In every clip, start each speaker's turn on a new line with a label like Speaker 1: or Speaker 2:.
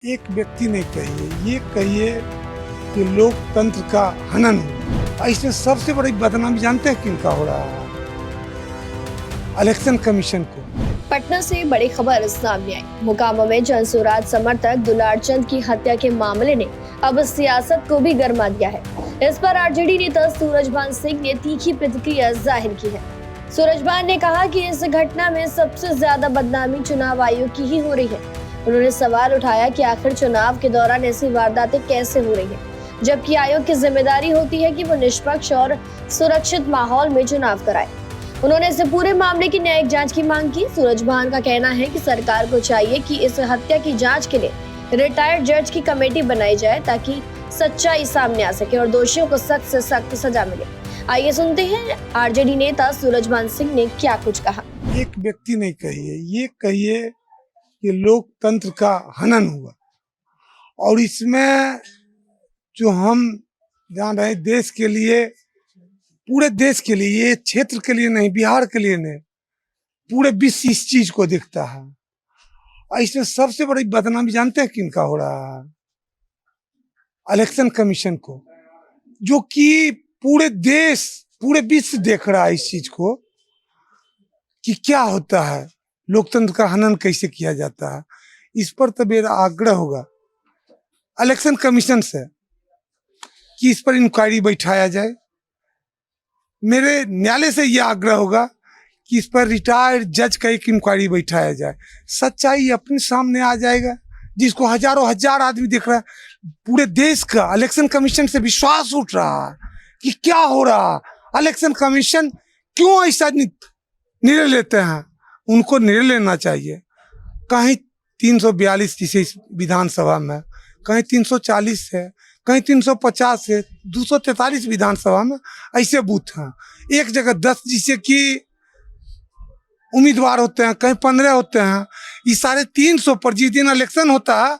Speaker 1: एक व्यक्ति नहीं कहिए, ये कहिए कि लोकतंत्र का हनन हो। इसमें सबसे बड़ी बदनामी जानते हैं किनका हो रहा है? इलेक्शन कमीशन को।
Speaker 2: पटना से बड़ी खबर सामने आई। मोकामा में जनसुराज समर्थक दुलार चंद की हत्या के मामले ने अब सियासत को भी गरमा दिया है। इस पर आरजेडी नेता सूरजभान सिंह ने तीखी प्रतिक्रिया जाहिर की है। सूरजभान ने कहा कि इस घटना में सबसे ज्यादा बदनामी चुनाव आयोग की ही हो रही है। उन्होंने सवाल उठाया कि आखिर चुनाव के दौरान ऐसी वारदातें कैसे हो रही है, जबकि आयोग की जिम्मेदारी होती है कि वो निष्पक्ष और सुरक्षित माहौल में चुनाव कराए। उन्होंने इस पूरे मामले की न्यायिक जांच की मांग की। सूरजभान का कहना है कि सरकार को चाहिए कि इस हत्या की जांच के लिए रिटायर्ड जज की कमेटी बनाई जाए ताकि सच्चाई सामने आ सके और दोषियों को सख्त से सख्त सजा मिले। आइए सुनते हैं आरजेडी नेता सूरजभान सिंह ने क्या कुछ कहा।
Speaker 1: एक व्यक्ति नहीं कहिए, ये कहिए कि लोकतंत्र का हनन हुआ। और इसमें जो हम जान रहे देश के लिए, पूरे देश के लिए, ये क्षेत्र के लिए नहीं, बिहार के लिए नहीं, पूरे विश्व इस चीज को देखता है। और इसमें सबसे बड़ी बदनामी जानते हैं किनका हो रहा है? इलेक्शन कमीशन को, जो कि पूरे देश, पूरे विश्व देख रहा है इस चीज को कि क्या होता है, लोकतंत्र का हनन कैसे किया जाता है। इस पर तो मेरा आग्रह होगा इलेक्शन कमीशन से कि इस पर इंक्वायरी बैठाया जाए। मेरे न्यायालय से यह आग्रह होगा कि इस पर रिटायर्ड जज का एक इंक्वायरी बैठाया जाए। सच्चाई अपने सामने आ जाएगा, जिसको हजारों हजार आदमी देख रहा है। पूरे देश का इलेक्शन कमीशन से विश्वास उठ रहा है कि क्या हो रहा है। इलेक्शन कमीशन क्यों ऐसा निर्णय लेते हैं? उनको निर्णय लेना चाहिए। कहीं 342 जिसे इस विधानसभा में, कहीं 340 है, कहीं 350 है, 243 विधानसभा में ऐसे बूथ हैं। एक जगह 10 जिसे कि उम्मीदवार होते हैं, कहीं 15 होते हैं। ये सारे 300 पर जिस दिन इलेक्शन होता है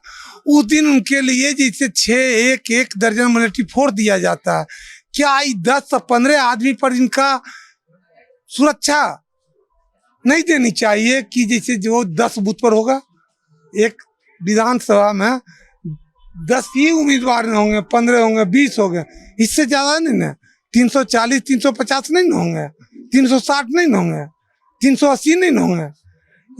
Speaker 1: उस दिन उनके लिए जैसे 6 एक दर्जन मिलिट्री फोर्स दिया जाता है। क्या 10 से 15 आदमी पर इनका सुरक्षा नहीं देनी चाहिए कि जैसे जो 10 बूथ पर होगा, एक विधानसभा में 10 ही उम्मीदवार होंगे, 15 होंगे, 20 होंगे, इससे ज्यादा नहीं ना। 340 350 नहीं होंगे, 360 नहीं होंगे, 380 नहीं होंगे।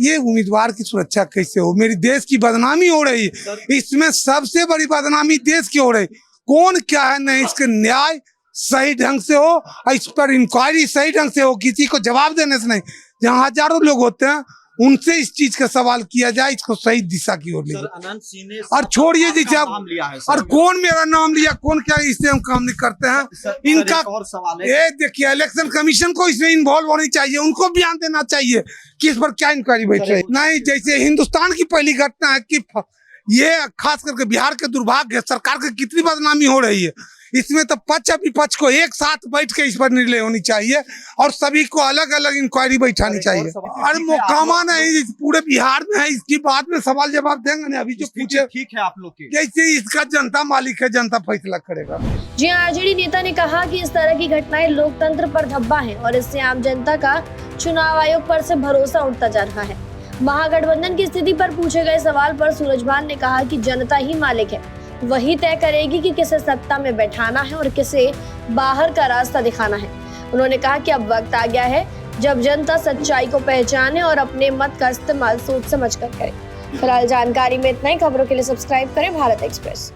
Speaker 1: ये उम्मीदवार की सुरक्षा कैसे हो? मेरी देश की बदनामी हो रही है। इसमें सबसे बड़ी बदनामी देश की हो रही। कौन क्या है नहीं, इसके न्याय सही ढंग से हो और इस पर इंक्वायरी सही ढंग से हो, किसी को जवाब देने से नहीं। जहाँ हजारों लोग होते हैं उनसे इस चीज का सवाल किया जाए, इसको सही दिशा की ओर ले। और छोड़िए जी, और कौन मेरा नाम लिया, कौन क्या, इससे हम काम नहीं करते हैं। इनका और सवाल है, ये देखिए इलेक्शन कमीशन को इसमें इन्वॉल्व होनी चाहिए, उनको बयान देना चाहिए कि इस पर क्या इंक्वायरी बैठ रही। नहीं, जैसे हिंदुस्तान की पहली घटना है कि ये खास करके बिहार के दुर्भाग्य है, सरकार की कितनी बदनामी हो रही है। इसमें तो पक्ष विपक्ष को एक साथ बैठ के इस पर निर्णय होनी चाहिए और सभी को अलग अलग इंक्वायरी बैठानी चाहिए। अरे मोकामा नहीं, पूरे बिहार में है। इसकी बाद में सवाल जवाब देंगे ना। अभी जो पूछे ठीक है आप लोग के, जैसे इसका जनता मालिक है, जनता फैसला करेगा।
Speaker 2: जी आरजेडी नेता ने कहा कि इस तरह की घटनाएं लोकतंत्र पर धब्बा है और इससे आम जनता का चुनाव आयोग पर से भरोसा उठता जा रहा है। महागठबंधन की स्थिति पर पूछे गए सवाल पर सूरजभान ने कहा कि जनता ही मालिक है, वही तय करेगी कि किसे सत्ता में बैठाना है और किसे बाहर का रास्ता दिखाना है। उन्होंने कहा कि अब वक्त आ गया है जब जनता सच्चाई को पहचाने और अपने मत का इस्तेमाल सोच समझ कर करे। फिलहाल जानकारी में इतना ही। खबरों के लिए सब्सक्राइब करें भारत एक्सप्रेस।